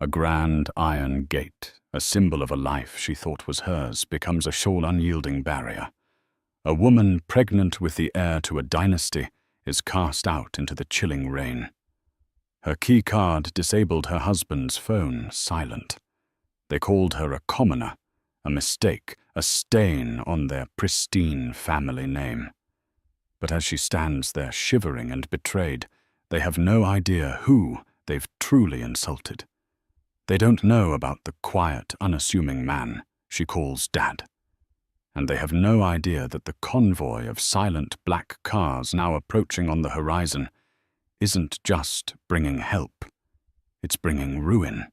A grand iron gate, a symbol of a life she thought was hers, becomes a sole unyielding barrier. A woman pregnant with the heir to a dynasty is cast out into the chilling rain. Her key card disabled her husband's phone silent. They called her a commoner, a mistake, a stain on their pristine family name. But as she stands there shivering and betrayed, they have no idea who they've truly insulted. They don't know about the quiet, unassuming man she calls Dad. And they have no idea that the convoy of silent black cars now approaching on the horizon isn't just bringing help, it's bringing ruin.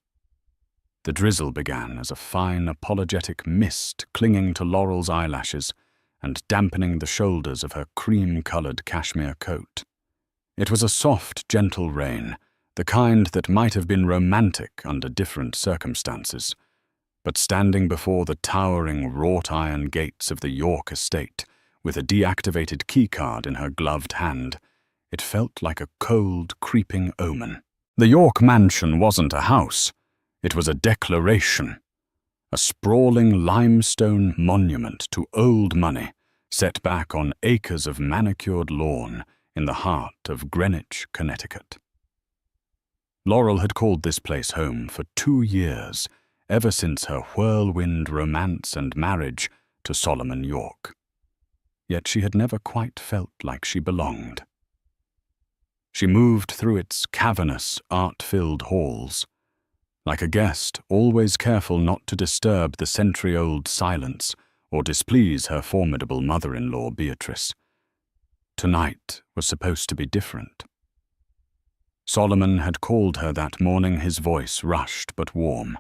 The drizzle began as a fine, apologetic mist clinging to Laurel's eyelashes and dampening the shoulders of her cream-colored cashmere coat. It was a soft, gentle rain, the kind that might have been romantic under different circumstances. But standing before the towering wrought-iron gates of the York estate, with a deactivated keycard in her gloved hand, it felt like a cold, creeping omen. The York mansion wasn't a house. It was a declaration, a sprawling limestone monument to old money set back on acres of manicured lawn in the heart of Greenwich, Connecticut. Laurel had called this place home for 2 years, ever since her whirlwind romance and marriage to Solomon York. Yet she had never quite felt like she belonged. She moved through its cavernous, art-filled halls, like a guest always careful not to disturb the century-old silence or displease her formidable mother-in-law Beatrice. Tonight was supposed to be different. Solomon had called her that morning, his voice rushed but warm.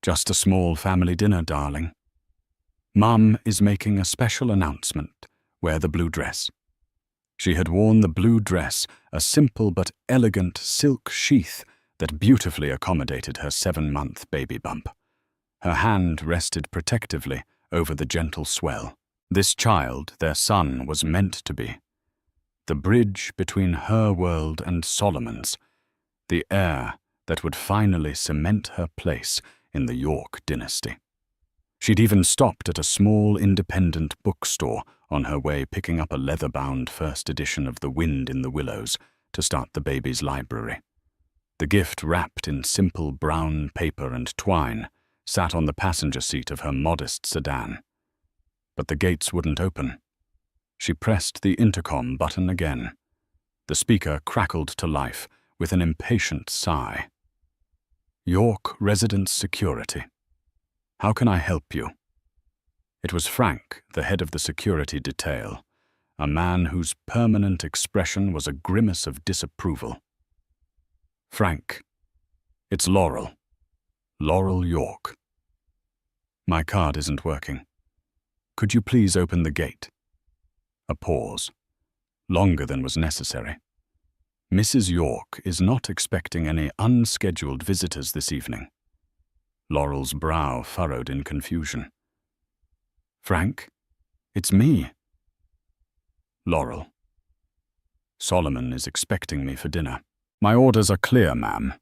"Just a small family dinner, darling. Mum is making a special announcement. Wear the blue dress." She had worn the blue dress, a simple but elegant silk sheath that beautifully accommodated her 7-month baby bump. Her hand rested protectively over the gentle swell. This child, their son, was meant to be. The bridge between her world and Solomon's, the heir that would finally cement her place in the York dynasty. She'd even stopped at a small independent bookstore on her way picking up a leather-bound first edition of The Wind in the Willows to start the baby's library. The gift, wrapped in simple brown paper and twine, sat on the passenger seat of her modest sedan. But the gates wouldn't open. She pressed the intercom button again. The speaker crackled to life with an impatient sigh. "York Residence Security. How can I help you?" It was Frank, the head of the security detail, a man whose permanent expression was a grimace of disapproval. "Frank, it's Laurel. Laurel York. My card isn't working. Could you please open the gate?" A pause, longer than was necessary. "Mrs. York is not expecting any unscheduled visitors this evening." Laurel's brow furrowed in confusion. "Frank, it's me." "Laurel. Solomon is expecting me for dinner. My orders are clear, ma'am.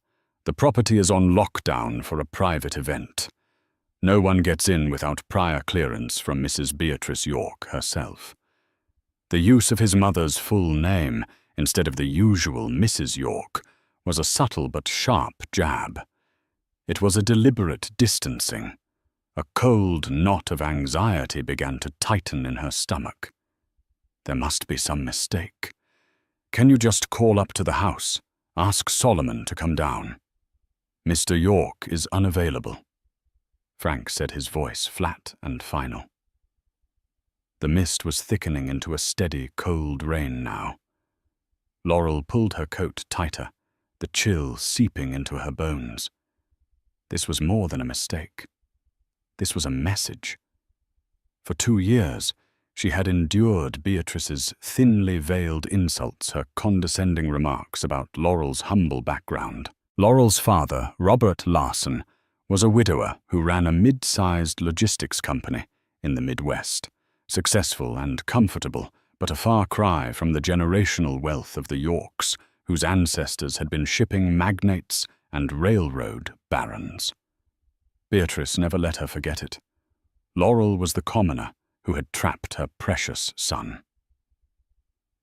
The property is on lockdown for a private event. No one gets in without prior clearance from Mrs. Beatrice York herself." The use of his mother's full name instead of the usual Mrs. York was a subtle but sharp jab. It was a deliberate distancing. A cold knot of anxiety began to tighten in her stomach. There must be some mistake. "Can you just call up to the house? Ask Solomon to come down." "Mr. York is unavailable," Frank said, his voice flat and final. The mist was thickening into a steady, cold rain now. Laurel pulled her coat tighter, the chill seeping into her bones. This was more than a mistake. This was a message. For 2 years, she had endured Beatrice's thinly veiled insults, her condescending remarks about Laurel's humble background. Laurel's father, Robert Larson, was a widower who ran a mid-sized logistics company in the Midwest, successful and comfortable, but a far cry from the generational wealth of the Yorks, whose ancestors had been shipping magnates and railroad barons. Beatrice never let her forget it. Laurel was the commoner who had trapped her precious son.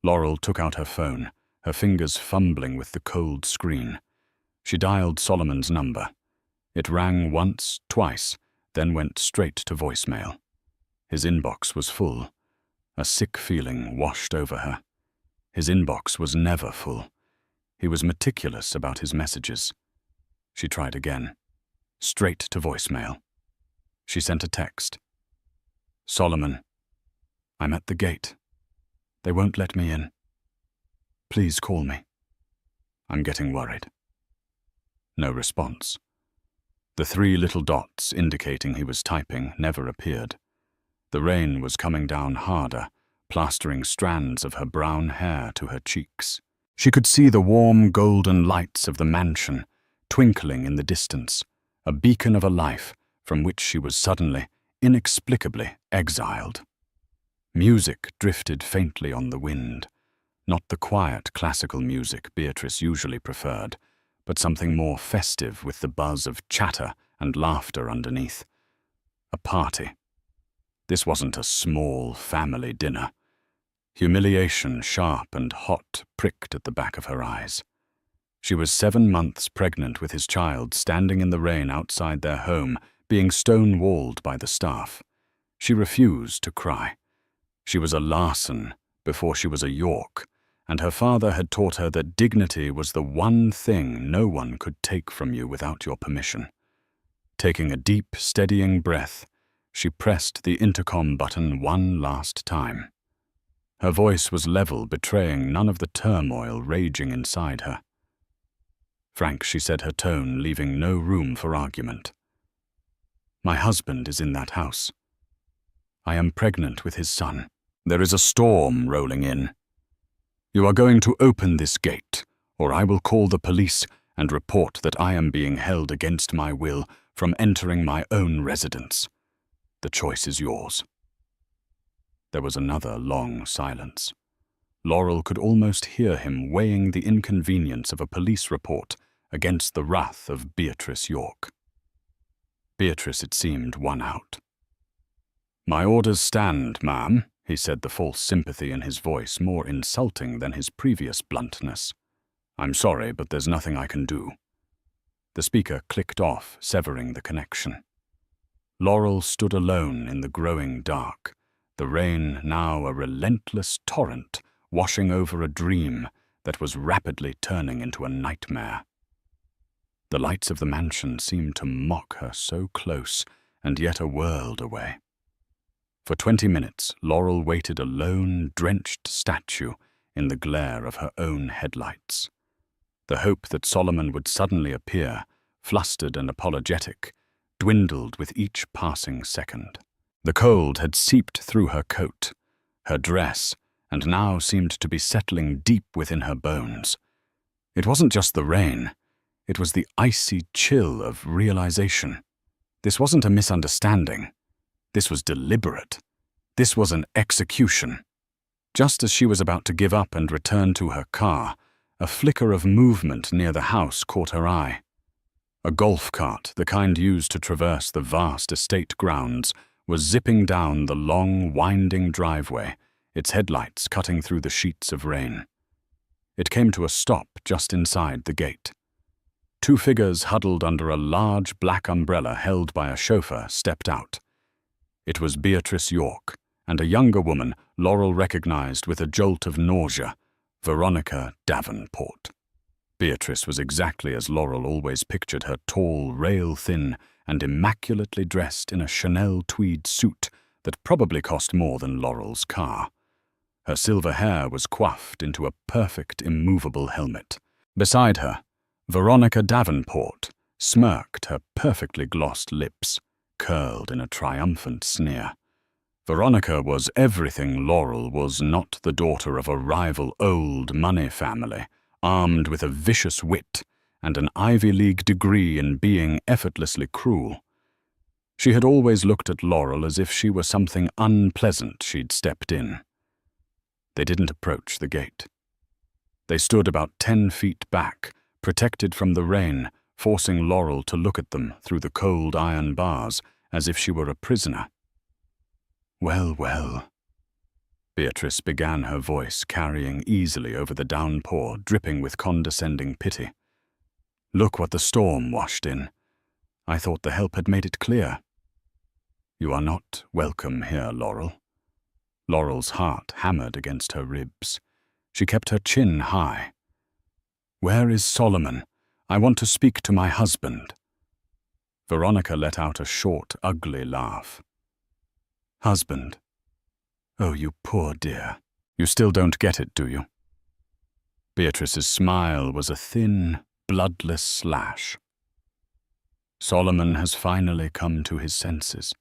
Laurel took out her phone, her fingers fumbling with the cold screen. She dialed Solomon's number. It rang once, twice, then went straight to voicemail. His inbox was full. A sick feeling washed over her. His inbox was never full. He was meticulous about his messages. She tried again. Straight to voicemail. She sent a text. Solomon, I'm at the gate. They won't let me in. Please call me. I'm getting worried. No response. The 3 little dots indicating he was typing never appeared. The rain was coming down harder, plastering strands of her brown hair to her cheeks. She could see the warm golden lights of the mansion twinkling in the distance, a beacon of a life from which she was suddenly, inexplicably exiled. Music drifted faintly on the wind, not the quiet classical music Beatrice usually preferred, but something more festive with the buzz of chatter and laughter underneath. A party. This wasn't a small family dinner. Humiliation, sharp and hot, pricked at the back of her eyes. She was 7 months pregnant with his child, standing in the rain outside their home, being stone-walled by the staff. She refused to cry. She was a Larson before she was a York, and her father had taught her that dignity was the one thing no one could take from you without your permission. Taking a deep, steadying breath, she pressed the intercom button one last time. Her voice was level, betraying none of the turmoil raging inside her. Frank, she said, her tone leaving no room for argument. My husband is in that house. I am pregnant with his son. There is a storm rolling in. You are going to open this gate, or I will call the police and report that I am being held against my will from entering my own residence. The choice is yours. There was another long silence. Laurel could almost hear him weighing the inconvenience of a police report against the wrath of Beatrice York. Beatrice, it seemed, won out. My orders stand, ma'am, he said, the false sympathy in his voice more insulting than his previous bluntness. I'm sorry, but there's nothing I can do. The speaker clicked off, severing the connection. Laurel stood alone in the growing dark, the rain now a relentless torrent washing over a dream that was rapidly turning into a nightmare. The lights of the mansion seemed to mock her, so close and yet a world away. For 20 minutes, Laurel waited a lone, drenched statue in the glare of her own headlights. The hope that Solomon would suddenly appear, flustered and apologetic, dwindled with each passing second. The cold had seeped through her coat, her dress, and now seemed to be settling deep within her bones. It wasn't just the rain. It was the icy chill of realization. This wasn't a misunderstanding. This was deliberate. This was an execution. Just as she was about to give up and return to her car, a flicker of movement near the house caught her eye. A golf cart, the kind used to traverse the vast estate grounds, was zipping down the long, winding driveway, its headlights cutting through the sheets of rain. It came to a stop just inside the gate. 2 figures huddled under a large black umbrella held by a chauffeur stepped out. It was Beatrice York, and a younger woman Laurel recognized with a jolt of nausea, Veronica Davenport. Beatrice was exactly as Laurel always pictured her, tall, rail-thin, and immaculately dressed in a Chanel tweed suit that probably cost more than Laurel's car. Her silver hair was coiffed into a perfect, immovable helmet. Beside her, Veronica Davenport smirked, her perfectly glossed lips curled in a triumphant sneer. Veronica was everything Laurel was not, the daughter of a rival old money family, armed with a vicious wit and an Ivy League degree in being effortlessly cruel. She had always looked at Laurel as if she were something unpleasant she'd stepped in. They didn't approach the gate. They stood about 10 feet back, protected from the rain, forcing Laurel to look at them through the cold iron bars as if she were a prisoner. "Well, well," Beatrice began, her voice carrying easily over the downpour, dripping with condescending pity. "Look what the storm washed in. I thought the help had made it clear." "You are not welcome here, Laurel." Laurel's heart hammered against her ribs. She kept her chin high. "Where is Solomon? I want to speak to my husband." Veronica let out a short, ugly laugh. "Husband? Oh, you poor dear. You still don't get it, do you?" Beatrice's smile was a thin, bloodless slash. "Solomon has finally come to his senses.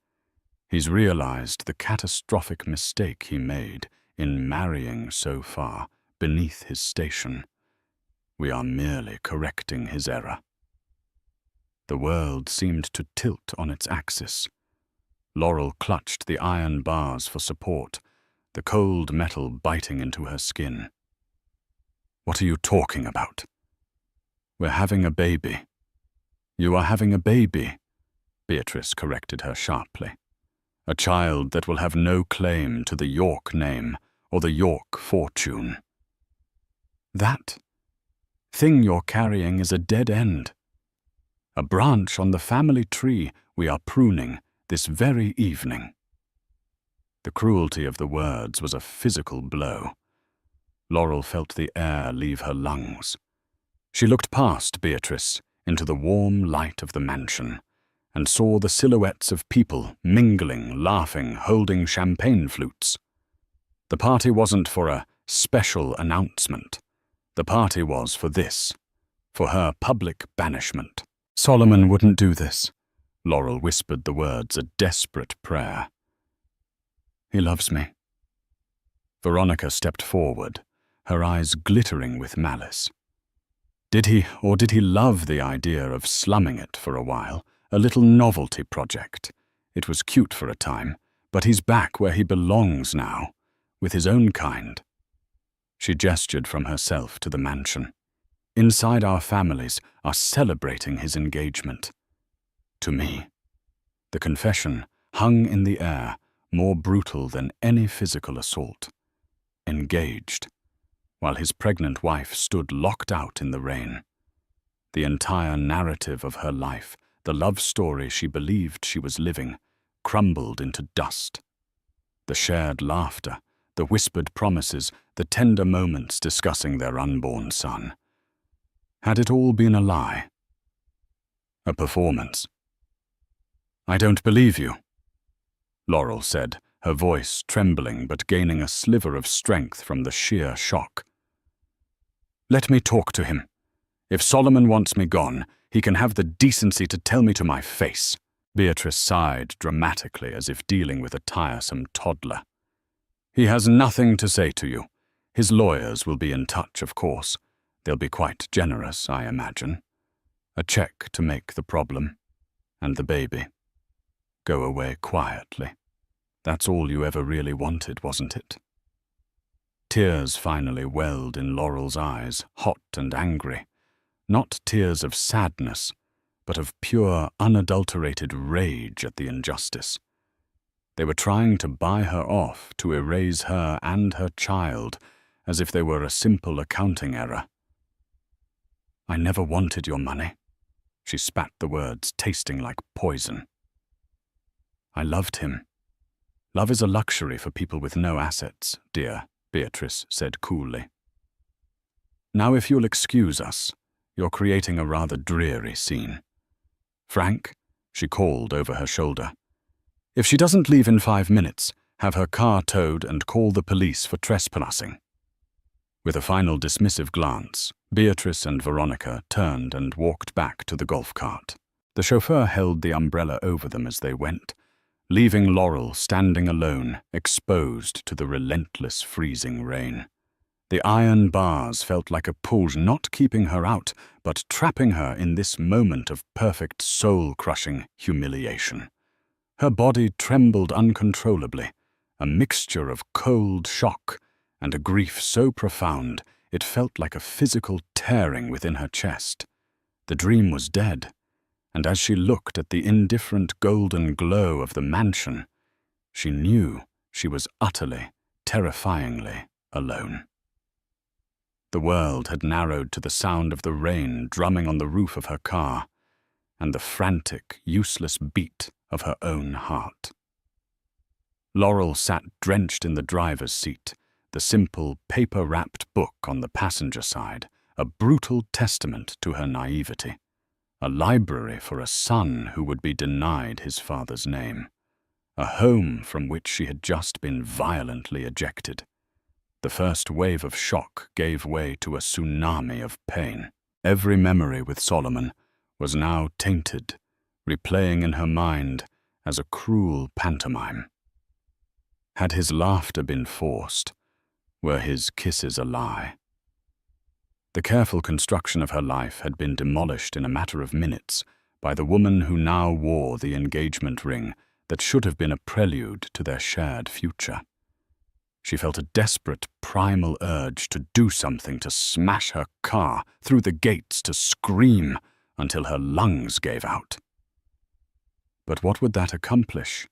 He's realized the catastrophic mistake he made in marrying so far beneath his station. We are merely correcting his error." The world seemed to tilt on its axis. Laurel clutched the iron bars for support, the cold metal biting into her skin. "What are you talking about?" "We're having a baby." "You are having a baby," Beatrice corrected her sharply. "A child that will have no claim to the York name or the York fortune." "That thing you're carrying is a dead end. A branch on the family tree we are pruning this very evening." The cruelty of the words was a physical blow. Laurel felt the air leave her lungs. She looked past Beatrice into the warm light of the mansion and saw the silhouettes of people mingling, laughing, holding champagne flutes. The party wasn't for a special announcement. The party was for this, for her public banishment. "Solomon wouldn't do this." Laurel whispered the words, a desperate prayer. "He loves me." Veronica stepped forward, her eyes glittering with malice. Did he love the idea of slumming it for a while, a little novelty project? It was cute for a time, but he's back where he belongs now, with his own kind. She gestured from herself to the mansion. "Inside our families are celebrating his engagement. To me." The confession hung in the air, more brutal than any physical assault. Engaged, while his pregnant wife stood locked out in the rain. The entire narrative of her life, the love story she believed she was living, crumbled into dust. The shared laughter, the whispered promises, the tender moments discussing their unborn son. Had it all been a lie? A performance? "I don't believe you," Laurel said, her voice trembling but gaining a sliver of strength from the sheer shock. "Let me talk to him. If Solomon wants me gone, he can have the decency to tell me to my face." Beatrice sighed dramatically as if dealing with a tiresome toddler. "He has nothing to say to you. His lawyers will be in touch, of course. They'll be quite generous, I imagine. A check to make the problem. And the baby. Go away quietly. That's all you ever really wanted, wasn't it?" Tears finally welled in Laurel's eyes, hot and angry. Not tears of sadness, but of pure, unadulterated rage at the injustice. They were trying to buy her off, to erase her and her child, as if they were a simple accounting error. "I never wanted your money." She spat the words, tasting like poison. "I loved him. Love is a luxury for people with no assets, dear," Beatrice said coolly. "Now if you'll excuse us, you're creating a rather dreary scene. Frank," she called over her shoulder, "if she doesn't leave in 5 minutes, have her car towed and call the police for trespassing." With a final dismissive glance, Beatrice and Veronica turned and walked back to the golf cart. The chauffeur held the umbrella over them as they went, leaving Laurel standing alone, exposed to the relentless freezing rain. The iron bars felt like a pull, not keeping her out, but trapping her in this moment of perfect soul-crushing humiliation. Her body trembled uncontrollably, a mixture of cold shock and a grief so profound it felt like a physical tearing within her chest. The dream was dead, and as she looked at the indifferent golden glow of the mansion, she knew she was utterly, terrifyingly alone. The world had narrowed to the sound of the rain drumming on the roof of her car and the frantic, useless beat of her own heart. Laurel sat drenched in the driver's seat, the simple, paper-wrapped book on the passenger side, a brutal testament to her naivety, a library for a son who would be denied his father's name, a home from which she had just been violently ejected. The first wave of shock gave way to a tsunami of pain. Every memory with Solomon was now tainted, replaying in her mind as a cruel pantomime. Had his laughter been forced? Were his kisses a lie? The careful construction of her life had been demolished in a matter of minutes by the woman who now wore the engagement ring that should have been a prelude to their shared future. She felt a desperate, primal urge to do something, to smash her car through the gates, to scream until her lungs gave out. But what would that accomplish?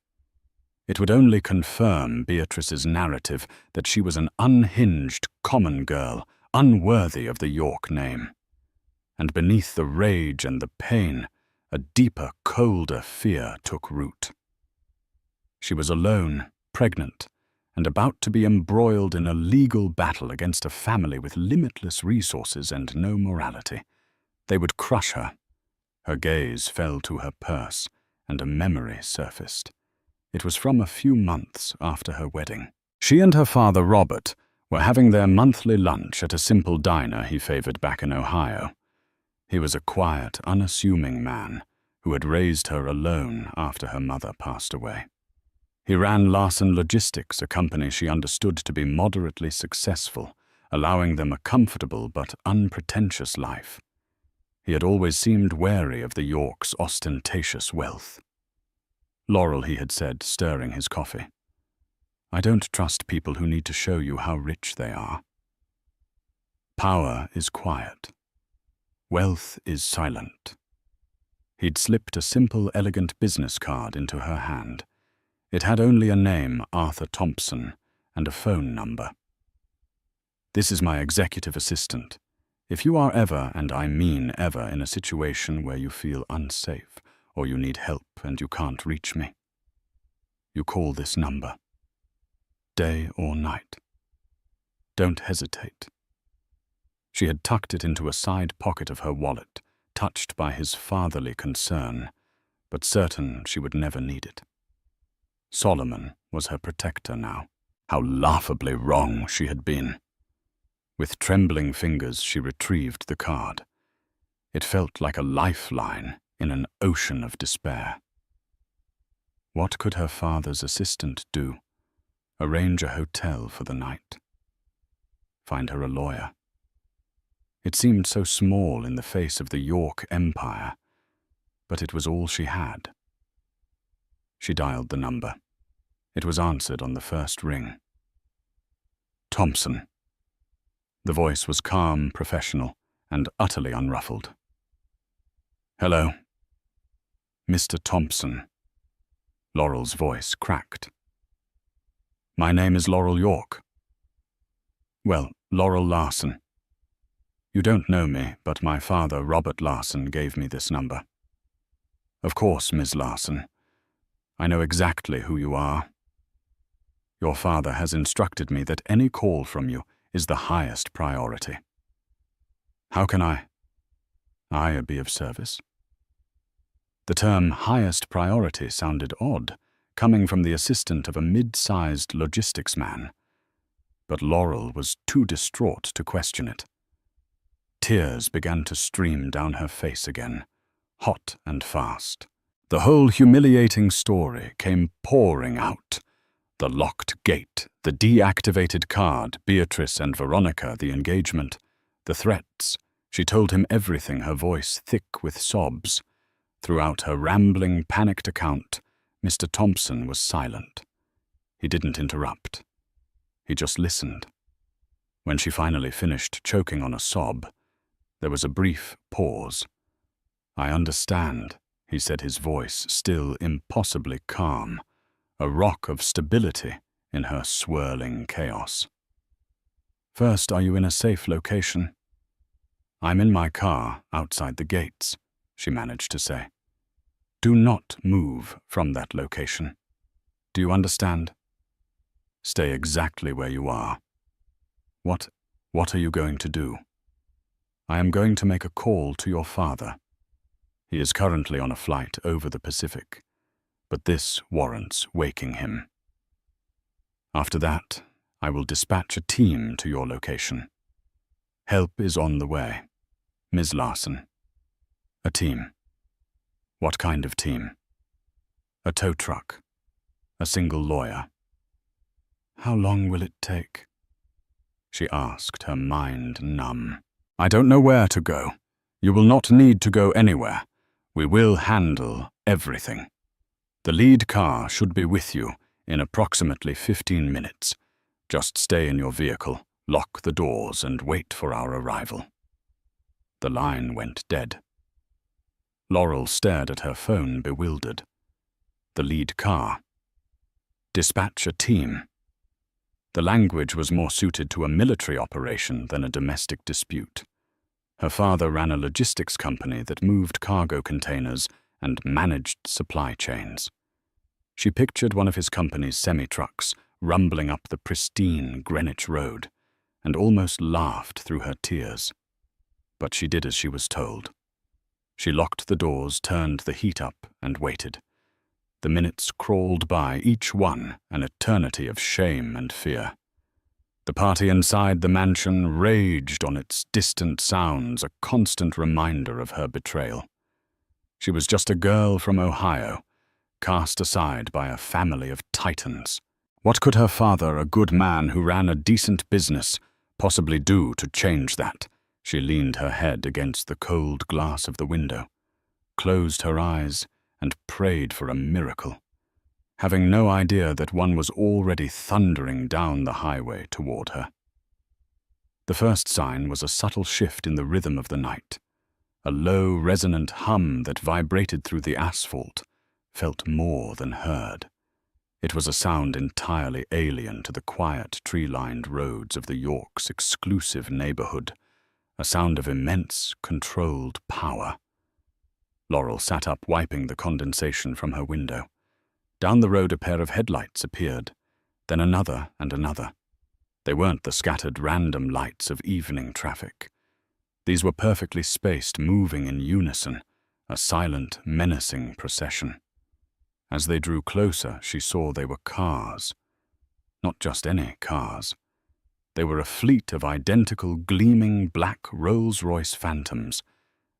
It would only confirm Beatrice's narrative that she was an unhinged, common girl, unworthy of the York name. And beneath the rage and the pain, a deeper, colder fear took root. She was alone, pregnant, and about to be embroiled in a legal battle against a family with limitless resources and no morality. They would crush her. Her gaze fell to her purse, and a memory surfaced. It was from a few months after her wedding. She and her father, Robert, were having their monthly lunch at a simple diner he favored back in Ohio. He was a quiet, unassuming man who had raised her alone after her mother passed away. He ran Larson Logistics, a company she understood to be moderately successful, allowing them a comfortable but unpretentious life. He had always seemed wary of the Yorks' ostentatious wealth. Laurel, he had said, stirring his coffee. I don't trust people who need to show you how rich they are. Power is quiet. Wealth is silent. He'd slipped a simple, elegant business card into her hand. It had only a name, Arthur Thompson, and a phone number. This is my executive assistant. If you are ever, and I mean ever, in a situation where you feel unsafe, or you need help and you can't reach me, you call this number. Day or night. Don't hesitate. She had tucked it into a side pocket of her wallet, touched by his fatherly concern, but certain she would never need it. Solomon was her protector now. How laughably wrong she had been. With trembling fingers, she retrieved the card. It felt like a lifeline in an ocean of despair. What could her father's assistant do? Arrange a hotel for the night? Find her a lawyer? It seemed so small in the face of the York Empire, but it was all she had. She dialed the number. It was answered on the first ring. Thompson. The voice was calm, professional, and utterly unruffled. Hello. Mr. Thompson. Laurel's voice cracked. My name is Laurel York. Well, Laurel Larson. You don't know me, but my father, Robert Larson, gave me this number. Of course, Ms. Larson. I know exactly who you are. Your father has instructed me that any call from you is the highest priority. How can I be of service? The term highest priority sounded odd, coming from the assistant of a mid-sized logistics man. But Laurel was too distraught to question it. Tears began to stream down her face again, hot and fast. The whole humiliating story came pouring out. The locked gate, the deactivated card, Beatrice and Veronica, the engagement, the threats. She told him everything, her voice thick with sobs. Throughout her rambling, panicked account, Mr. Thompson was silent. He didn't interrupt. He just listened. When she finally finished choking on a sob, there was a brief pause, "I understand," he said, his voice still impossibly calm, a rock of stability in her swirling chaos. "First, are you in a safe location?" "I'm in my car outside the gates," she managed to say. "Do not move from that location. Do you understand? Stay exactly where you are." What are you going to do?" "I am going to make a call to your father. He is currently on a flight over the Pacific, but this warrants waking him. After that, I will dispatch a team to your location. Help is on the way. Ms. Larson." "A team? What kind of team?" "A tow truck. A single lawyer." "How long will it take?" she asked, her mind numb. "I don't know where to go. You will not need to go anywhere. We will handle everything. The lead car should be with you in approximately 15 minutes. Just stay in your vehicle, lock the doors, and wait for our arrival." The line went dead. Laurel stared at her phone, bewildered. The lead car. Dispatch a team. The language was more suited to a military operation than a domestic dispute. Her father ran a logistics company that moved cargo containers and managed supply chains. She pictured one of his company's semi-trucks rumbling up the pristine Greenwich Road and almost laughed through her tears. But she did as she was told. She locked the doors, turned the heat up, and waited. The minutes crawled by, each one an eternity of shame and fear. The party inside the mansion raged on its distant sounds, a constant reminder of her betrayal. She was just a girl from Ohio, cast aside by a family of titans. What could her father, a good man who ran a decent business, possibly do to change that? She leaned her head against the cold glass of the window, closed her eyes, and prayed for a miracle, having no idea that one was already thundering down the highway toward her. The first sign was a subtle shift in the rhythm of the night, a low, resonant hum that vibrated through the asphalt, felt more than heard. It was a sound entirely alien to the quiet, tree-lined roads of the York's exclusive neighborhood, a sound of immense, controlled power. Laurel sat up, wiping the condensation from her window. Down the road a pair of headlights appeared, then another and another. They weren't the scattered random lights of evening traffic. These were perfectly spaced, moving in unison, a silent, menacing procession. As they drew closer, she saw they were cars. Not just any cars. They were a fleet of identical, gleaming black Rolls-Royce Phantoms,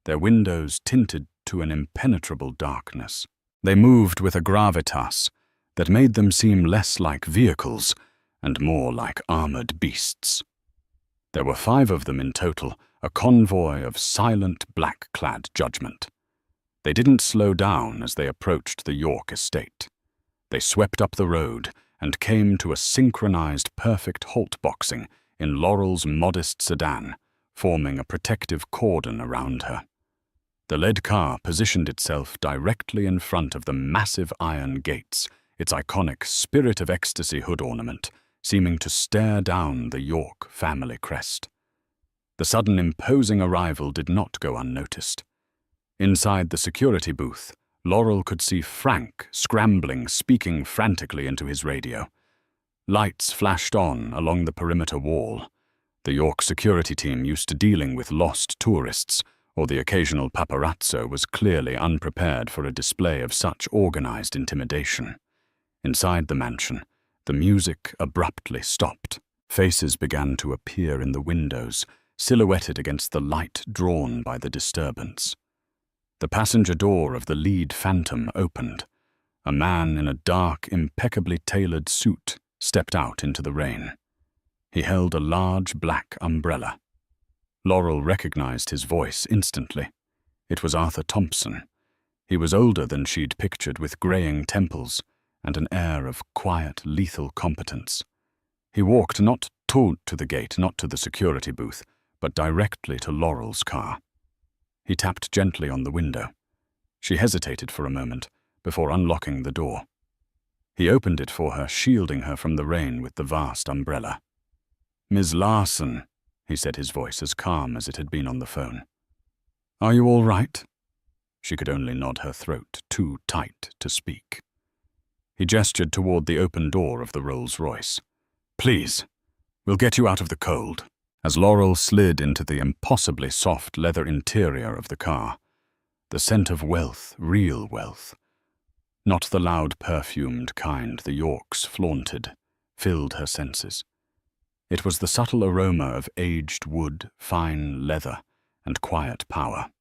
their windows tinted to an impenetrable darkness. They moved with a gravitas that made them seem less like vehicles and more like armored beasts. There were 5 of them in total, a convoy of silent, black-clad judgment. They didn't slow down as they approached the York estate. They swept up the road and came to a synchronized, perfect halt boxing in Laurel's modest sedan, forming a protective cordon around her. The lead car positioned itself directly in front of the massive iron gates, its iconic Spirit of Ecstasy hood ornament seeming to stare down the York family crest. The sudden imposing arrival did not go unnoticed. Inside the security booth, Laurel could see Frank scrambling, speaking frantically into his radio. Lights flashed on along the perimeter wall. The York security team, used to dealing with lost tourists, or the occasional paparazzo, was clearly unprepared for a display of such organized intimidation. Inside the mansion, the music abruptly stopped. Faces began to appear in the windows, silhouetted against the light drawn by the disturbance. The passenger door of the lead Phantom opened. A man in a dark, impeccably tailored suit stepped out into the rain. He held a large black umbrella. Laurel recognized his voice instantly. It was Arthur Thompson. He was older than she'd pictured, with graying temples and an air of quiet, lethal competence. He walked not to the gate, not to the security booth, but directly to Laurel's car. He tapped gently on the window. She hesitated for a moment before unlocking the door. He opened it for her, shielding her from the rain with the vast umbrella. "Ms. Larson," he said, his voice as calm as it had been on the phone. "Are you all right?" She could only nod her throat, too tight to speak. He gestured toward the open door of the Rolls-Royce. "Please, we'll get you out of the cold." As Laurel slid into the impossibly soft leather interior of the car, the scent of wealth, real wealth, not the loud perfumed kind the Yorks flaunted, filled her senses. It was the subtle aroma of aged wood, fine leather, and quiet power.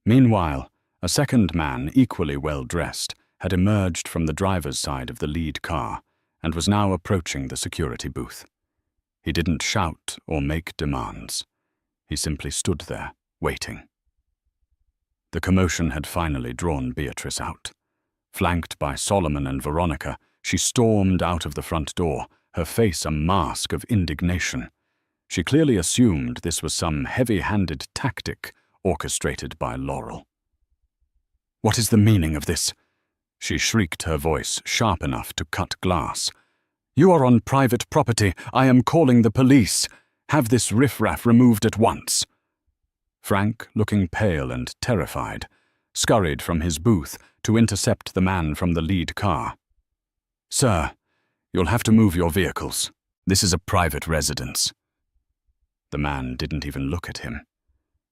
Meanwhile, a second man, equally well dressed, had emerged from the driver's side of the lead car and was now approaching the security booth. He didn't shout or make demands. He simply stood there, waiting. The commotion had finally drawn Beatrice out. Flanked by Solomon and Veronica, she stormed out of the front door, her face a mask of indignation. She clearly assumed this was some heavy-handed tactic orchestrated by Laurel. "What is the meaning of this?" She shrieked, her voice sharp enough to cut glass. "You are on private property. I am calling the police. Have this riffraff removed at once." Frank, looking pale and terrified, scurried from his booth to intercept the man from the lead car. "Sir, you'll have to move your vehicles. This is a private residence." The man didn't even look at him.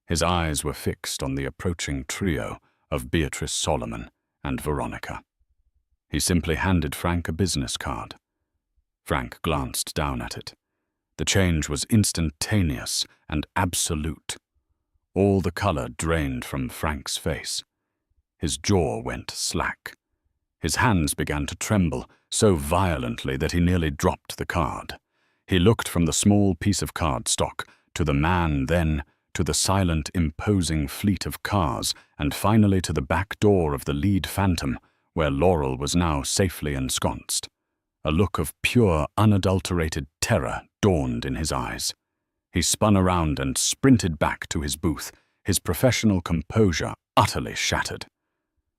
His eyes were fixed on the approaching trio of Beatrice Solomon and Veronica. He simply handed Frank a business card. Frank glanced down at it. The change was instantaneous and absolute. All the color drained from Frank's face. His jaw went slack. His hands began to tremble so violently that he nearly dropped the card. He looked from the small piece of cardstock to the man, then to the silent, imposing fleet of cars, and finally to the back door of the lead Phantom, where Laurel was now safely ensconced. A look of pure, unadulterated terror dawned in his eyes. He spun around and sprinted back to his booth, his professional composure utterly shattered.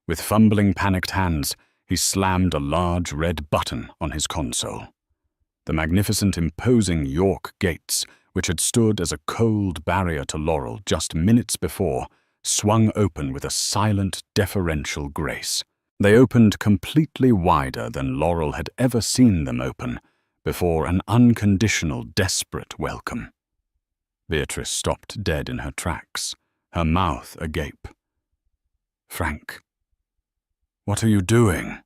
With fumbling, panicked hands, he slammed a large red button on his console. The magnificent, imposing York gates, which had stood as a cold barrier to Laurel just minutes before, swung open with a silent, deferential grace. They opened completely wider than Laurel had ever seen them open, before an unconditional, desperate welcome. Beatrice stopped dead in her tracks, her mouth agape. "Frank, what are you doing?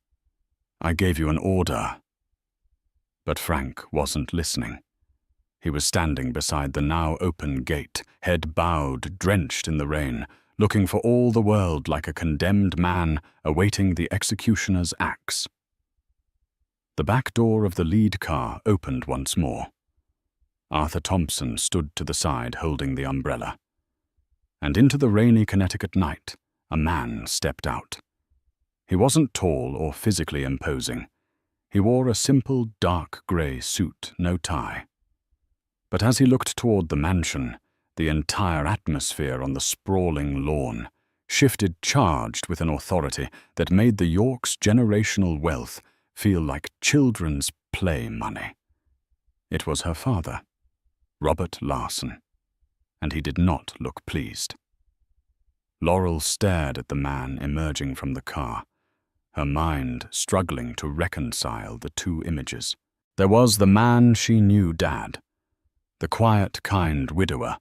I gave you an order." But Frank wasn't listening. He was standing beside the now open gate, head bowed, drenched in the rain, looking for all the world like a condemned man awaiting the executioner's axe. The back door of the lead car opened once more. Arthur Thompson stood to the side holding the umbrella. And into the rainy Connecticut night, a man stepped out. He wasn't tall or physically imposing. He wore a simple dark grey suit, no tie. But as he looked toward the mansion, the entire atmosphere on the sprawling lawn shifted, charged with an authority that made the Yorks' generational wealth feel like children's play money. It was her father, Robert Larson, and he did not look pleased. Laurel stared at the man emerging from the car, her mind struggling to reconcile the two images. There was the man she knew, Dad, the quiet, kind widower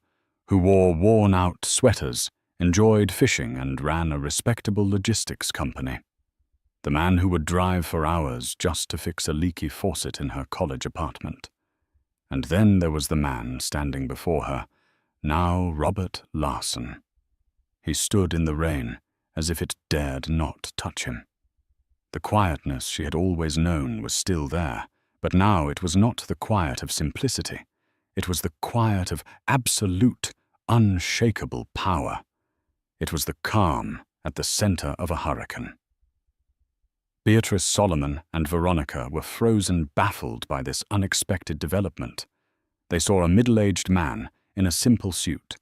who wore worn-out sweaters, enjoyed fishing, and ran a respectable logistics company. The man who would drive for hours just to fix a leaky faucet in her college apartment. And then there was the man standing before her, now Robert Larson. He stood in the rain as if it dared not touch him. The quietness she had always known was still there, but now it was not the quiet of simplicity. It was the quiet of absolute, unshakable power. It was the calm at the center of a hurricane. Beatrice Solomon and Veronica were frozen, baffled by this unexpected development. They saw a middle-aged man in a simple suit,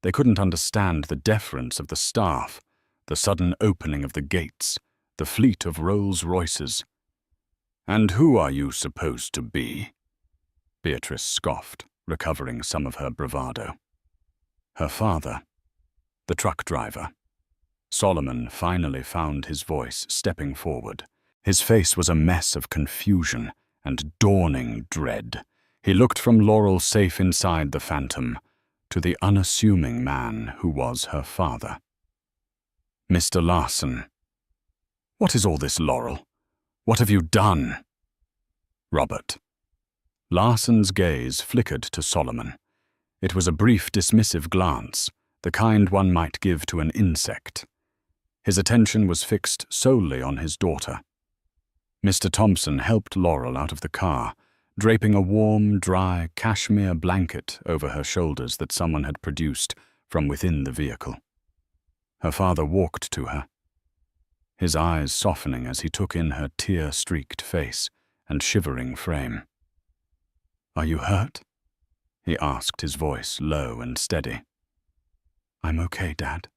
They couldn't understand the deference of the staff, the sudden opening of the gates, the fleet of Rolls-Royces. "And who are you supposed to be?" Beatrice scoffed, recovering some of her bravado. Her father, the truck driver. Solomon finally found his voice, stepping forward. His face was a mess of confusion and dawning dread. He looked from Laurel safe inside the Phantom to the unassuming man who was her father. "Mr. Larson." "What is all this, Laurel? What have you done?" "Robert." Larson's gaze flickered to Solomon. It was a brief, dismissive glance, the kind one might give to an insect. His attention was fixed solely on his daughter. Mr. Thompson helped Laurel out of the car, draping a warm, dry cashmere blanket over her shoulders that someone had produced from within the vehicle. Her father walked to her, his eyes softening as he took in her tear-streaked face and shivering frame. "Are you hurt?" he asked, his voice low and steady. "I'm okay, Dad,"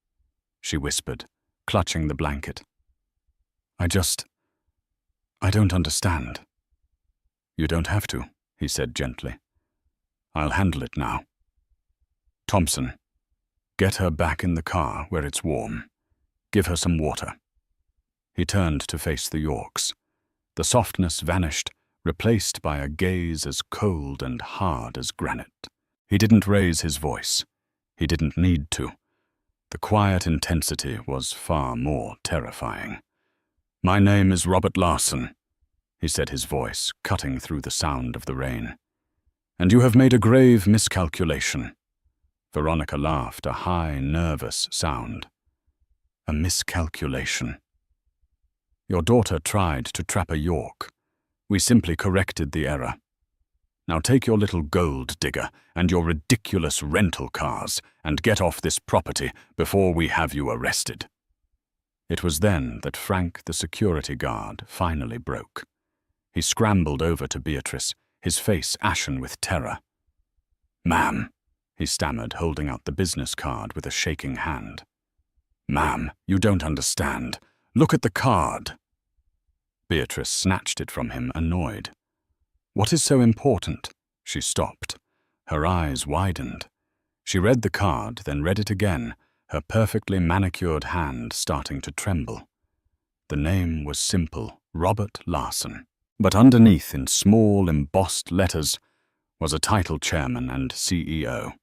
she whispered, clutching the blanket. I don't understand." "You don't have to," he said gently. "I'll handle it now. Thompson, get her back in the car where it's warm. Give her some water." He turned to face the Yorks. The softness vanished, replaced by a gaze as cold and hard as granite. He didn't raise his voice. He didn't need to. The quiet intensity was far more terrifying. "My name is Robert Larson," he said, his voice cutting through the sound of the rain. "And you have made a grave miscalculation." Veronica laughed, a high, nervous sound. "A miscalculation." "Your daughter tried to trap a York. We simply corrected the error. Now take your little gold digger and your ridiculous rental cars and get off this property before we have you arrested." It was then that Frank, the security guard, finally broke. He scrambled over to Beatrice, his face ashen with terror. "Ma'am," he stammered, holding out the business card with a shaking hand. "Ma'am, you don't understand. Look at the card." Beatrice snatched it from him, annoyed. "What is so important?" She stopped. Her eyes widened. She read the card, then read it again, her perfectly manicured hand starting to tremble. The name was simple, Robert Larson. But underneath, in small, embossed letters, was a title chairman and CEO.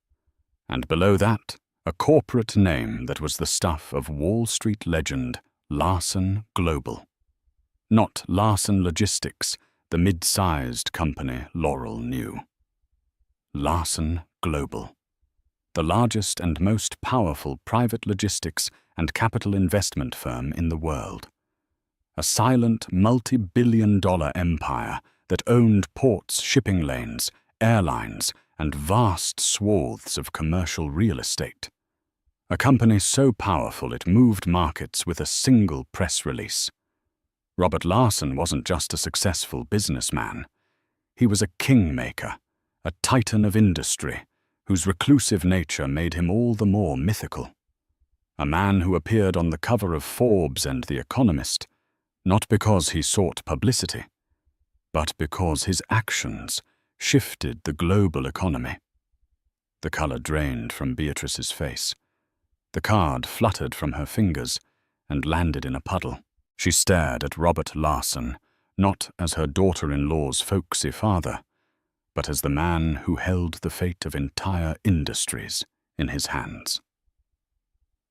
And below that, a corporate name that was the stuff of Wall Street legend Larson Global. Not Larson Logistics, the mid-sized company Laurel knew. Larson Global, the largest and most powerful private logistics and capital investment firm in the world. A silent, multi-billion-dollar empire that owned ports, shipping lanes, airlines, and vast swaths of commercial real estate. A company so powerful it moved markets with a single press release. Robert Larson wasn't just a successful businessman. He was a kingmaker, a titan of industry, whose reclusive nature made him all the more mythical. A man who appeared on the cover of Forbes and The Economist, not because he sought publicity, but because his actions shifted the global economy. The color drained from Beatrice's face. The card fluttered from her fingers and landed in a puddle. She stared at Robert Larson, not as her daughter-in-law's folksy father, but as the man who held the fate of entire industries in his hands.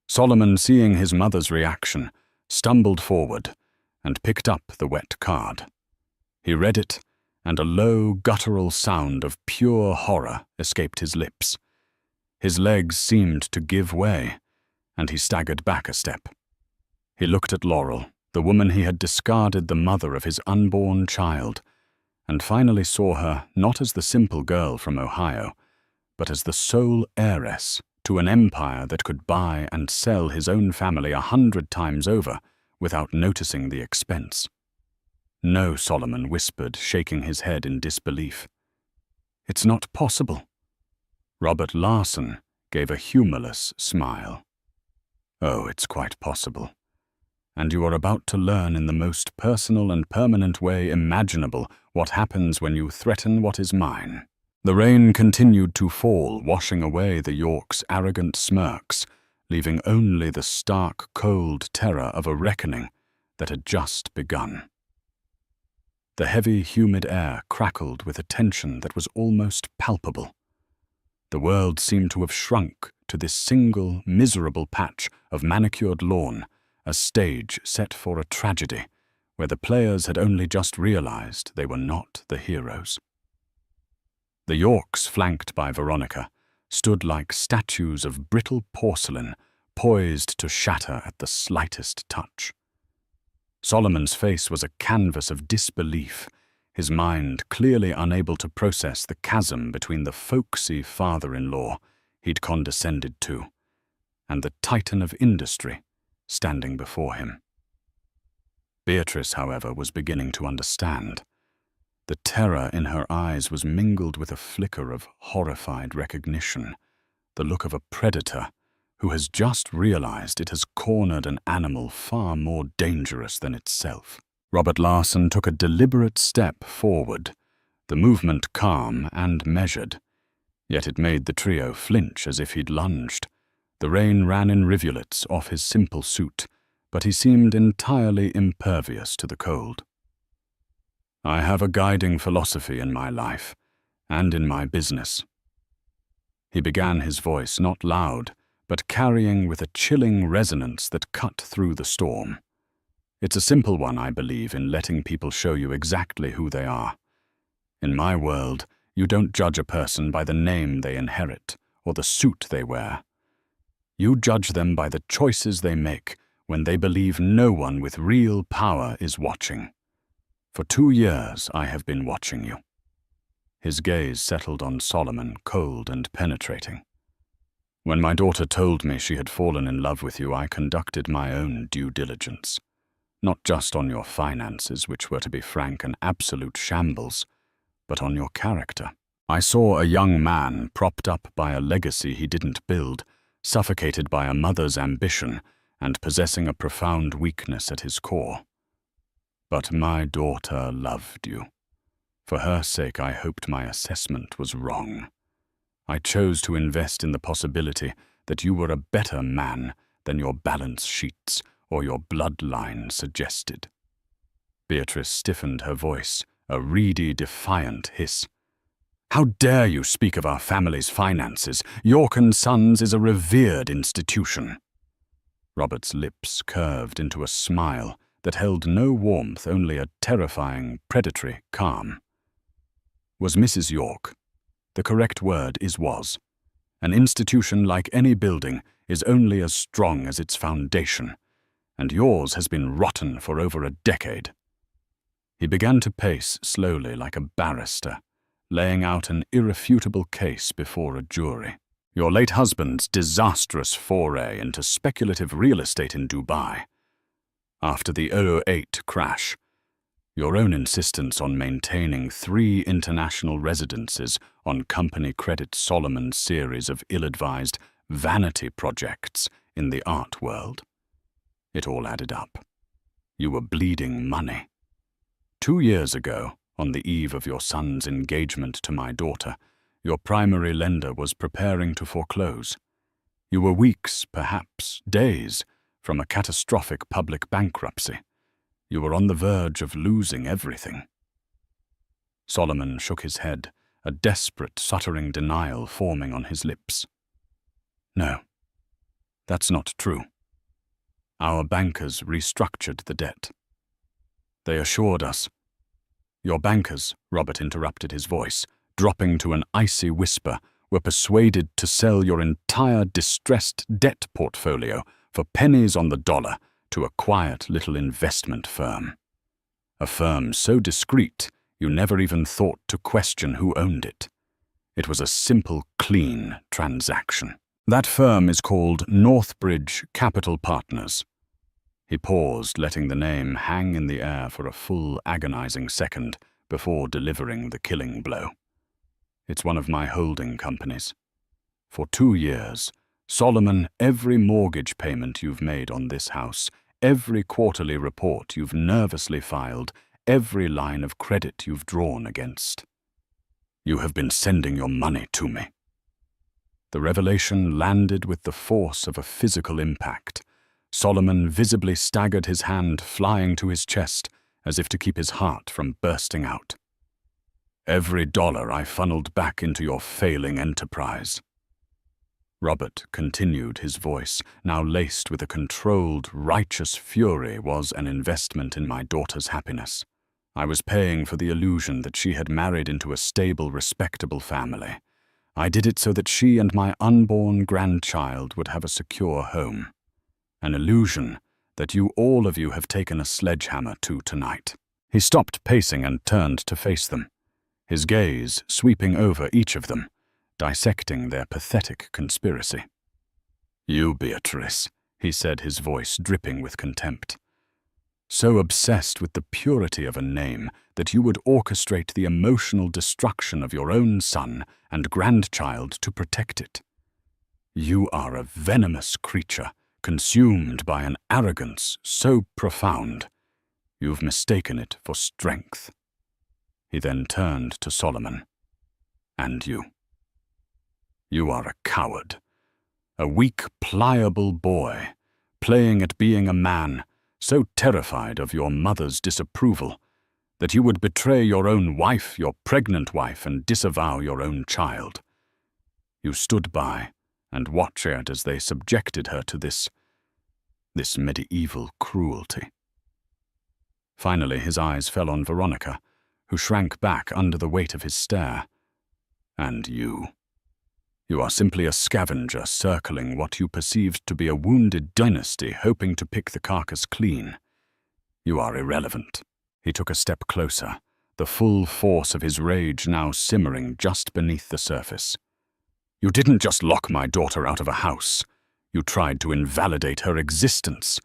Solomon, seeing his mother's reaction, stumbled forward and picked up the wet card. He read it, and a low, guttural sound of pure horror escaped his lips. His legs seemed to give way, and he staggered back a step. He looked at Laurel, the woman he had discarded, the mother of his unborn child, and finally saw her not as the simple girl from Ohio, but as the sole heiress to an empire that could buy and sell his own family 100 times over without noticing the expense. "No," Solomon whispered, shaking his head in disbelief. "It's not possible." Robert Larson, gave a humorless smile. Oh, it's quite possible. And you are about to learn in the most personal and permanent way imaginable what happens when you threaten what is mine. The rain continued to fall, washing away the York's arrogant smirks, leaving only the stark, cold terror of a reckoning that had just begun. The heavy, humid air crackled with a tension that was almost palpable. The world seemed to have shrunk to this single, miserable patch of manicured lawn, a stage set for a tragedy where the players had only just realized they were not the heroes. The Yorks, flanked by Veronica, stood like statues of brittle porcelain, poised to shatter at the slightest touch. Solomon's face was a canvas of disbelief, his mind clearly unable to process the chasm between the folksy father-in-law he'd condescended to and the titan of industry standing before him. Beatrice, however, was beginning to understand. The terror in her eyes was mingled with a flicker of horrified recognition, the look of a predator who has just realized it has cornered an animal far more dangerous than itself. Robert Larson took a deliberate step forward, the movement calm and measured, yet it made the trio flinch as if he'd lunged. The rain ran in rivulets off his simple suit, but he seemed entirely impervious to the cold. I have a guiding philosophy in my life, and in my business. He began, his voice not loud, but carrying with a chilling resonance that cut through the storm. It's a simple one, I believe, in letting people show you exactly who they are. In my world, you don't judge a person by the name they inherit or the suit they wear. You judge them by the choices they make when they believe no one with real power is watching. For 2 years I have been watching you. His gaze settled on Solomon, cold and penetrating. When my daughter told me she had fallen in love with you, I conducted my own due diligence. Not just on your finances, which were, to be frank, an absolute shambles, but on your character. I saw a young man propped up by a legacy he didn't build, suffocated by a mother's ambition, and possessing a profound weakness at his core. But my daughter loved you. For her sake, I hoped my assessment was wrong. I chose to invest in the possibility that you were a better man than your balance sheets or your bloodline suggested. Beatrice stiffened her voice, a reedy, defiant hiss. How dare you speak of our family's finances? York & Sons is a revered institution. Robert's lips curved into a smile that held no warmth, only a terrifying, predatory calm. Was Mrs. York? The correct word is was. An institution, like any building, is only as strong as its foundation, and yours has been rotten for over a decade. He began to pace slowly like a barrister, laying out an irrefutable case before a jury. Your late husband's disastrous foray into speculative real estate in Dubai. After the 2008 crash, your own insistence on maintaining 3 international residences on company credit Solomon's series of ill-advised vanity projects in the art world. It all added up. You were bleeding money. 2 years ago, on the eve of your son's engagement to my daughter, your primary lender was preparing to foreclose. You were weeks, perhaps days, from a catastrophic public bankruptcy. You were on the verge of losing everything. Solomon shook his head, a desperate, stuttering denial forming on his lips. No, that's not true. Our bankers restructured the debt. They assured us. Your bankers, Robert interrupted, his voice dropping to an icy whisper, were persuaded to sell your entire distressed debt portfolio for pennies on the dollar to a quiet little investment firm. A firm so discreet you never even thought to question who owned it. It was a simple, clean transaction. That firm is called Northbridge Capital Partners. He paused, letting the name hang in the air for a full, agonizing second before delivering the killing blow. It's one of my holding companies. For 2 years, Solomon, every mortgage payment you've made on this house, every quarterly report you've nervously filed, every line of credit you've drawn against. You have been sending your money to me." The revelation landed with the force of a physical impact. Solomon visibly staggered, his hand flying to his chest as if to keep his heart from bursting out. "Every dollar I funneled back into your failing enterprise." Robert continued, his voice, now laced with a controlled, righteous fury, "was an investment in my daughter's happiness. I was paying for the illusion that she had married into a stable, respectable family. I did it so that she and my unborn grandchild would have a secure home. An illusion that all of you have taken a sledgehammer to tonight." He stopped pacing and turned to face them, his gaze sweeping over each of them, dissecting their pathetic conspiracy. "You, Beatrice," he said, his voice dripping with contempt. "So obsessed with the purity of a name that you would orchestrate the emotional destruction of your own son and grandchild to protect it. You are a venomous creature, consumed by an arrogance so profound. You've mistaken it for strength." He then turned to Solomon. "And you. You are a coward, a weak, pliable boy, playing at being a man, so terrified of your mother's disapproval that you would betray your own wife, your pregnant wife, and disavow your own child. You stood by and watched as they subjected her to this medieval cruelty." Finally, his eyes fell on Veronica, who shrank back under the weight of his stare. "And you? You are simply a scavenger circling what you perceived to be a wounded dynasty, hoping to pick the carcass clean. You are irrelevant." He took a step closer, the full force of his rage now simmering just beneath the surface. "You didn't just lock my daughter out of a house. You tried to invalidate her existence.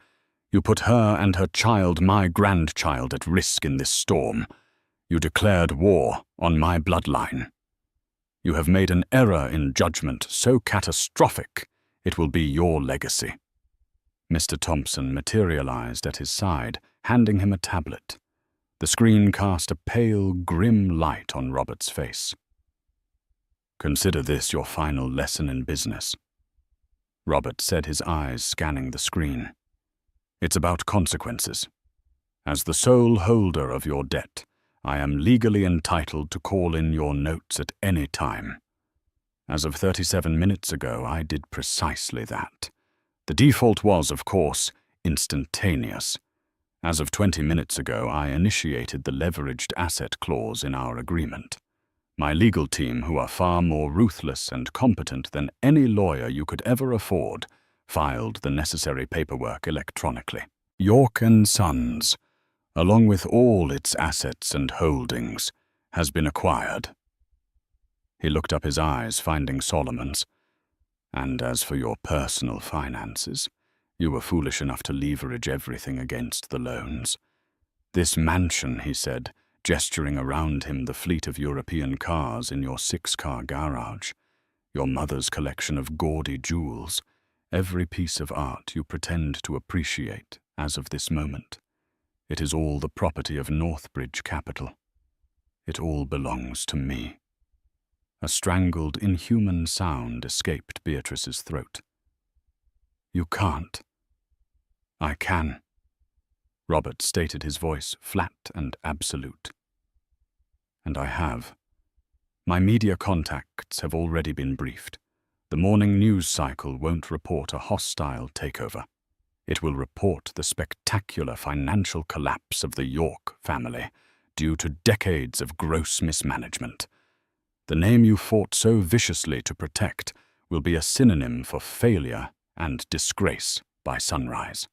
You put her and her child, my grandchild, at risk in this storm. You declared war on my bloodline. You have made an error in judgment so catastrophic it will be your legacy." Mr. Thompson materialized at his side, handing him a tablet. The screen cast a pale, grim light on Robert's face. "Consider this your final lesson in business," Robert said, his eyes scanning the screen. "It's about consequences. As the sole holder of your debt, I am legally entitled to call in your notes at any time. As of 37 minutes ago, I did precisely that. The default was, of course, instantaneous. As of 20 minutes ago, I initiated the leveraged asset clause in our agreement. My legal team, who are far more ruthless and competent than any lawyer you could ever afford, filed the necessary paperwork electronically. York & Sons, along with all its assets and holdings, has been acquired." He looked up, his eyes finding Solomon's. "And as for your personal finances, you were foolish enough to leverage everything against the loans. This mansion," he said, gesturing around him the fleet of European cars in your 6-car garage, your mother's collection of gaudy jewels, every piece of art you pretend to appreciate as of this moment. It is all the property of Northbridge Capital. It all belongs to me." A strangled, inhuman sound escaped Beatrice's throat. "You can't." "I can," Robert stated, his voice flat and absolute. "And I have. My media contacts have already been briefed. The morning news cycle won't report a hostile takeover. It will report the spectacular financial collapse of the York family due to decades of gross mismanagement. The name you fought so viciously to protect will be a synonym for failure and disgrace by sunrise."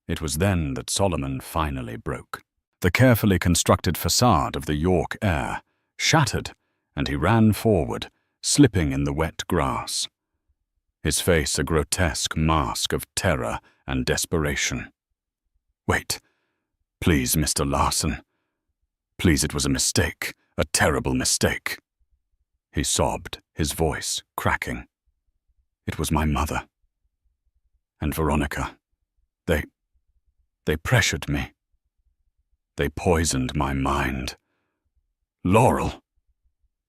It was then that Solomon finally broke. The carefully constructed facade of the York heir shattered, and he ran forward, slipping in the wet grass. His face a grotesque mask of terror and desperation. "Wait. Please, Mr. Larson. Please, it was a mistake, a terrible mistake," he sobbed, his voice cracking. It was my mother. And Veronica. They pressured me. They poisoned my mind. Laurel!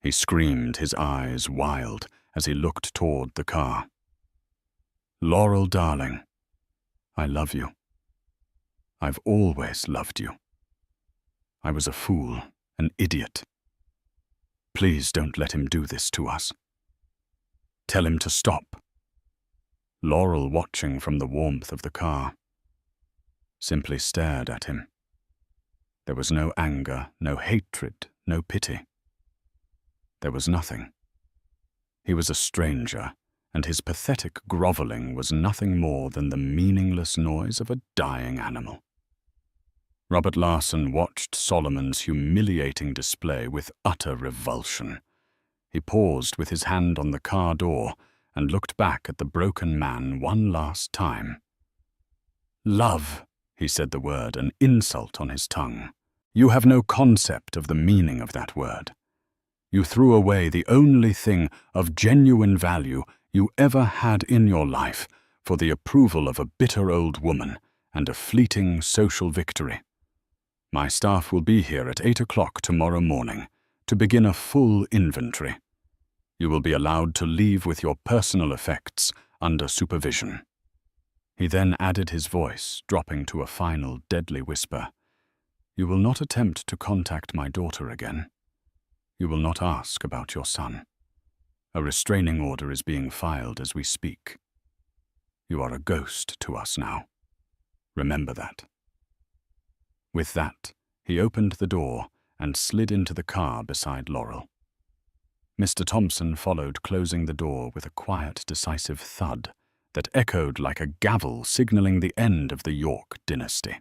He screamed, his eyes wild, as he looked toward the car. Laurel, darling, I love you. I've always loved you. I was a fool, an idiot. Please don't let him do this to us. Tell him to stop. Laurel, watching from the warmth of the car, simply stared at him. There was no anger, no hatred, no pity. There was nothing. He was a stranger, and his pathetic groveling was nothing more than the meaningless noise of a dying animal. Robert Larson watched Solomon's humiliating display with utter revulsion. He paused with his hand on the car door and looked back at the broken man one last time. Love, he said the word, an insult on his tongue. You have no concept of the meaning of that word. You threw away the only thing of genuine value you ever had in your life for the approval of a bitter old woman and a fleeting social victory. My staff will be here at 8 o'clock tomorrow morning to begin a full inventory. You will be allowed to leave with your personal effects under supervision. He then added his voice, dropping to a final deadly whisper. You will not attempt to contact my daughter again. You will not ask about your son. A restraining order is being filed as we speak. You are a ghost to us now. Remember that. With that, he opened the door and slid into the car beside Laurel. Mr. Thompson followed, closing the door with a quiet, decisive thud that echoed like a gavel signaling the end of the York dynasty.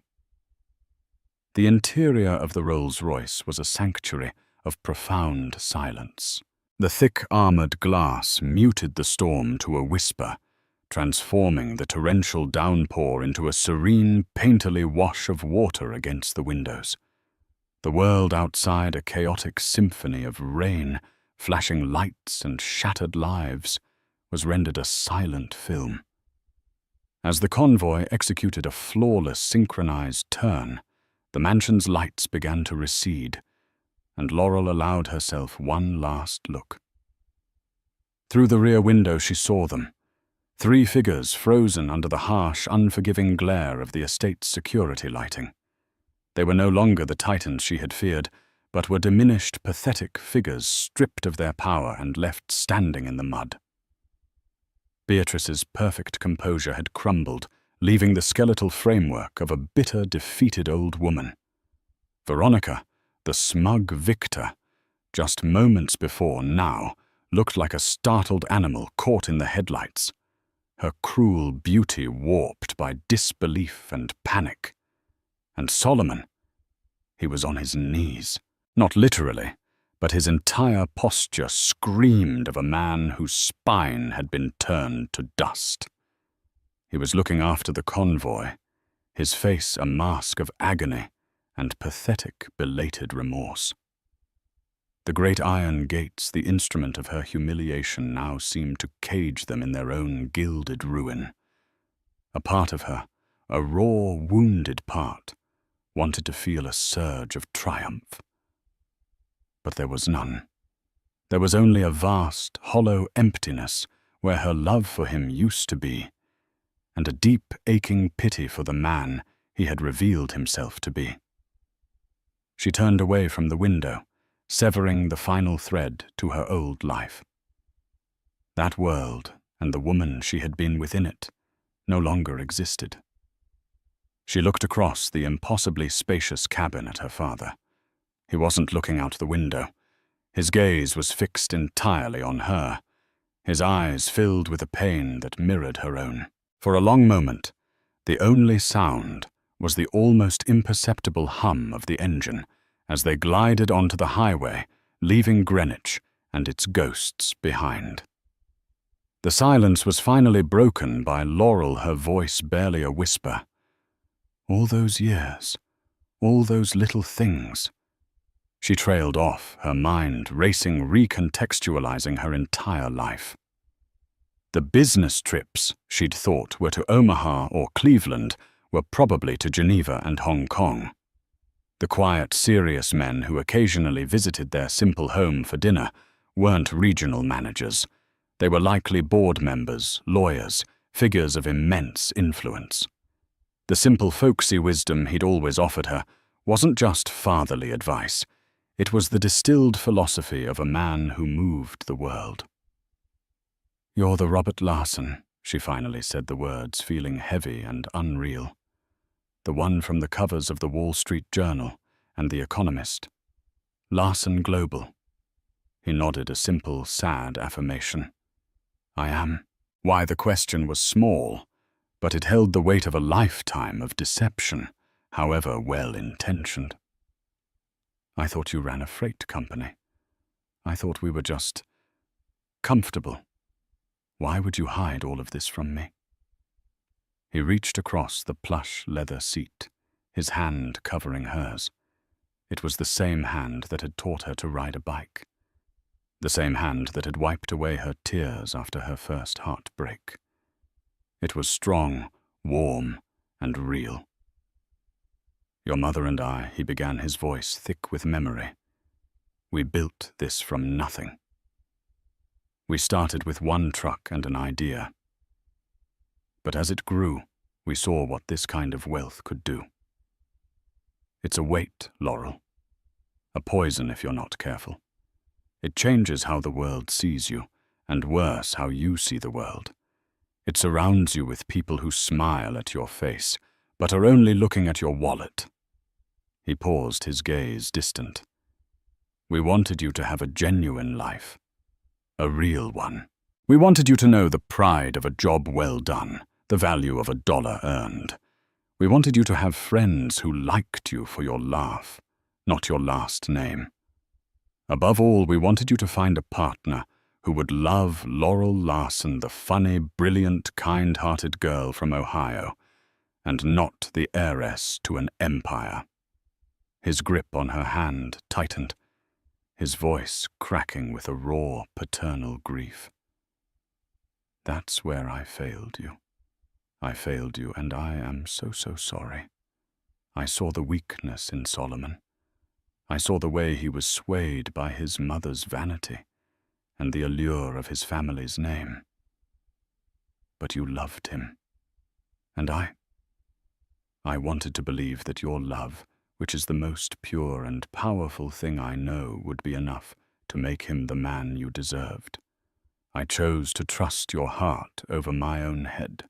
The interior of the Rolls-Royce was a sanctuary of profound silence. The thick armored glass muted the storm to a whisper, transforming the torrential downpour into a serene, painterly wash of water against the windows. The world outside, a chaotic symphony of rain, flashing lights and shattered lives, was rendered a silent film. As the convoy executed a flawless synchronized turn, the mansion's lights began to recede, and Laurel allowed herself one last look. Through the rear window she saw them, 3 figures frozen under the harsh, unforgiving glare of the estate's security lighting. They were no longer the titans she had feared, but were diminished, pathetic figures stripped of their power and left standing in the mud. Beatrice's perfect composure had crumbled, leaving the skeletal framework of a bitter, defeated old woman. Veronica, the smug victor, just moments before now, looked like a startled animal caught in the headlights, her cruel beauty warped by disbelief and panic. And Solomon, he was on his knees, not literally, but his entire posture screamed of a man whose spine had been turned to dust. He was looking after the convoy, his face a mask of agony and pathetic, belated remorse. The great iron gates, the instrument of her humiliation, now seemed to cage them in their own gilded ruin. A part of her, a raw, wounded part, wanted to feel a surge of triumph. But there was none. There was only a vast, hollow emptiness where her love for him used to be, and a deep, aching pity for the man he had revealed himself to be. She turned away from the window, severing the final thread to her old life. That world and the woman she had been within it no longer existed. She looked across the impossibly spacious cabin at her father. He wasn't looking out the window. His gaze was fixed entirely on her, his eyes filled with a pain that mirrored her own. For a long moment, the only sound was the almost imperceptible hum of the engine as they glided onto the highway, leaving Greenwich and its ghosts behind. The silence was finally broken by Laurel, her voice barely a whisper. All those years, all those little things. She trailed off, her mind racing, recontextualizing her entire life. The business trips she'd thought were to Omaha or Cleveland were probably to Geneva and Hong Kong. The quiet, serious men who occasionally visited their simple home for dinner weren't regional managers. They were likely board members, lawyers, figures of immense influence. The simple folksy wisdom he'd always offered her wasn't just fatherly advice. It was the distilled philosophy of a man who moved the world. "You're the Robert Larson," she finally said the words, feeling heavy and unreal. "The one from the covers of the Wall Street Journal and The Economist. Larson Global." He nodded a simple, sad affirmation. "I am." Why, the question was small, but it held the weight of a lifetime of deception, however well-intentioned. "I thought you ran a freight company. I thought we were just comfortable. Why would you hide all of this from me?" He reached across the plush leather seat, his hand covering hers. It was the same hand that had taught her to ride a bike, the same hand that had wiped away her tears after her first heartbreak. It was strong, warm, and real. "Your mother and I," he began, his voice thick with memory. "We built this from nothing. We started with one truck and an idea. But as it grew, we saw what this kind of wealth could do. It's a weight, Laurel. A poison if you're not careful. It changes how the world sees you, and worse, how you see the world. It surrounds you with people who smile at your face, but are only looking at your wallet." He paused, his gaze distant. "We wanted you to have a genuine life. A real one. We wanted you to know the pride of a job well done, the value of a dollar earned. We wanted you to have friends who liked you for your laugh, not your last name. Above all, we wanted you to find a partner who would love Laurel Larson, the funny, brilliant, kind-hearted girl from Ohio, and not the heiress to an empire." His grip on her hand tightened, his voice cracking with a raw, paternal grief. "That's where I failed you. I failed you, and I am so sorry. I saw the weakness in Solomon. I saw the way he was swayed by his mother's vanity and the allure of his family's name. But you loved him. And I wanted to believe that your love, which is the most pure and powerful thing I know, would be enough to make him the man you deserved. I chose to trust your heart over my own head.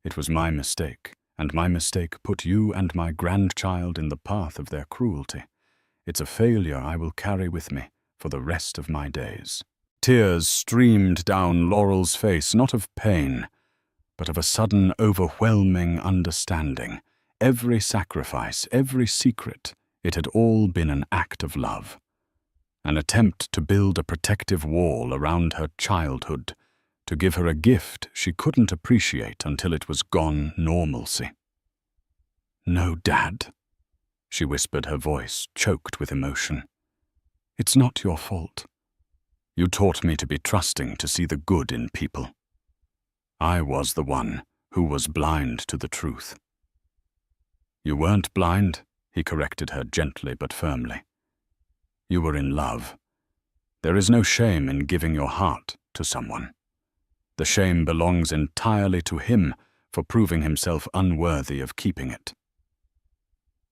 It was my mistake, and my mistake put you and my grandchild in the path of their cruelty. It's a failure I will carry with me for the rest of my days." Tears streamed down Laurel's face, not of pain, but of a sudden, overwhelming understanding. Every sacrifice, every secret, it had all been an act of love. An attempt to build a protective wall around her childhood, to give her a gift she couldn't appreciate until it was gone normalcy. "No, Dad," she whispered, her voice choked with emotion. "It's not your fault. You taught me to be trusting, to see the good in people. I was the one who was blind to the truth." "You weren't blind," he corrected her gently but firmly. "You were in love. There is no shame in giving your heart to someone. The shame belongs entirely to him for proving himself unworthy of keeping it."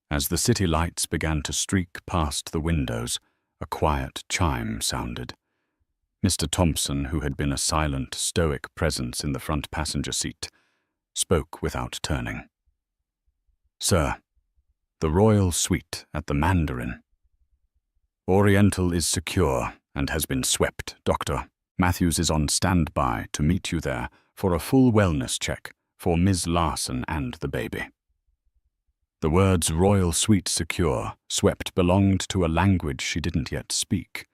As the city lights began to streak past the windows, a quiet chime sounded. Mr. Thompson, who had been a silent, stoic presence in the front passenger seat, spoke without turning. "Sir, the royal suite at the Mandarin. Oriental is secure and has been swept. Dr. Matthews is on standby to meet you there for a full wellness check for Ms. Larson and the baby." The words "royal suite secure" swept belonged to a language she didn't yet speak.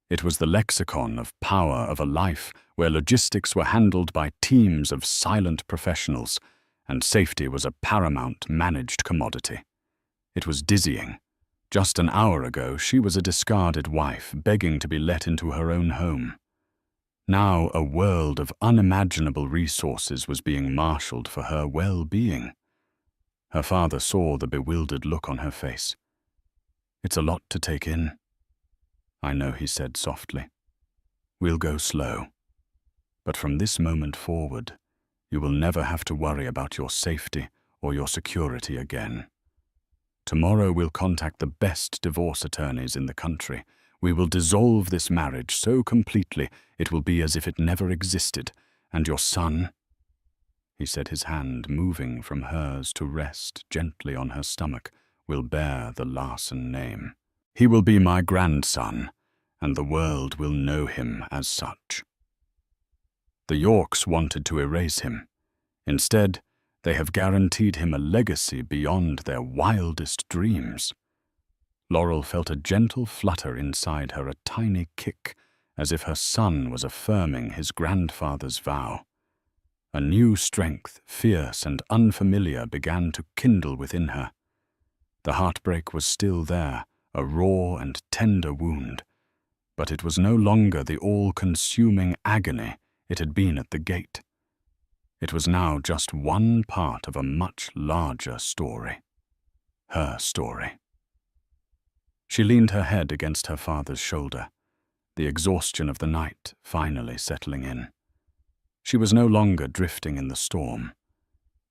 It was the lexicon of power of a life where logistics were handled by teams of silent professionals, and safety was a paramount managed commodity. It was dizzying. Just an hour ago, she was a discarded wife begging to be let into her own home. Now a world of unimaginable resources was being marshaled for her well-being. Her father saw the bewildered look on her face. "It's a lot to take in." "I know," he said softly. "We'll go slow. But from this moment forward, you will never have to worry about your safety or your security again. Tomorrow we'll contact the best divorce attorneys in the country. We will dissolve this marriage so completely it will be as if it never existed, and your son," he said, his hand moving from hers to rest gently on her stomach, "will bear the Larson name. He will be my grandson, and the world will know him as such." The Yorks wanted to erase him. Instead, they have guaranteed him a legacy beyond their wildest dreams. Laurel felt a gentle flutter inside her, a tiny kick, as if her son was affirming his grandfather's vow. A new strength, fierce and unfamiliar, began to kindle within her. The heartbreak was still there, a raw and tender wound, but it was no longer the all-consuming agony it had been at the gate. It was now just one part of a much larger story. Her story. She leaned her head against her father's shoulder, the exhaustion of the night finally settling in. She was no longer drifting in the storm.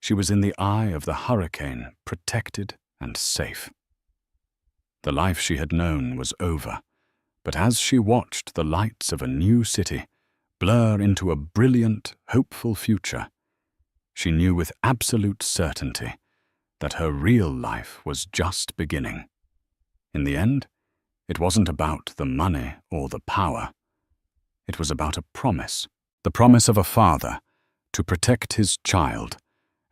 She was in the eye of the hurricane, protected and safe. The life she had known was over, but as she watched the lights of a new city blur into a brilliant, hopeful future, she knew with absolute certainty that her real life was just beginning. In the end, it wasn't about the money or the power. It was about a promise, the promise of a father to protect his child,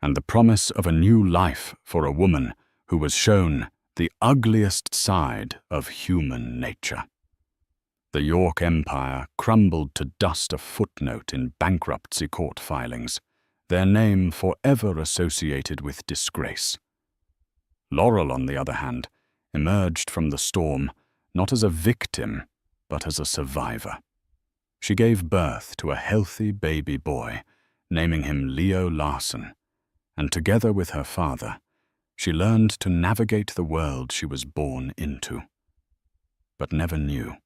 and the promise of a new life for a woman who was shown the ugliest side of human nature. The York Empire crumbled to dust, a footnote in bankruptcy court filings, their name forever associated with disgrace. Laurel, on the other hand, emerged from the storm not as a victim, but as a survivor. She gave birth to a healthy baby boy, naming him Leo Larson, and together with her father, she learned to navigate the world she was born into, but never knew.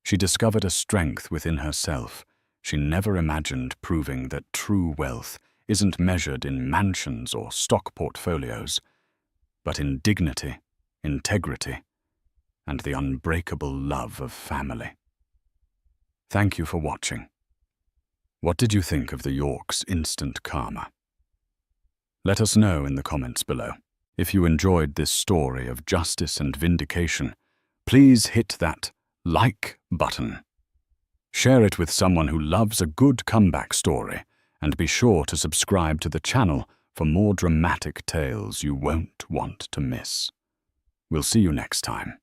She discovered a strength within herself she never imagined, proving that true wealth isn't measured in mansions or stock portfolios, but in dignity, integrity, and the unbreakable love of family. Thank you for watching. What did you think of the Yorks' instant karma? Let us know in the comments below. If you enjoyed this story of justice and vindication, please hit that like button. Share it with someone who loves a good comeback story, and be sure to subscribe to the channel for more dramatic tales you won't want to miss. We'll see you next time.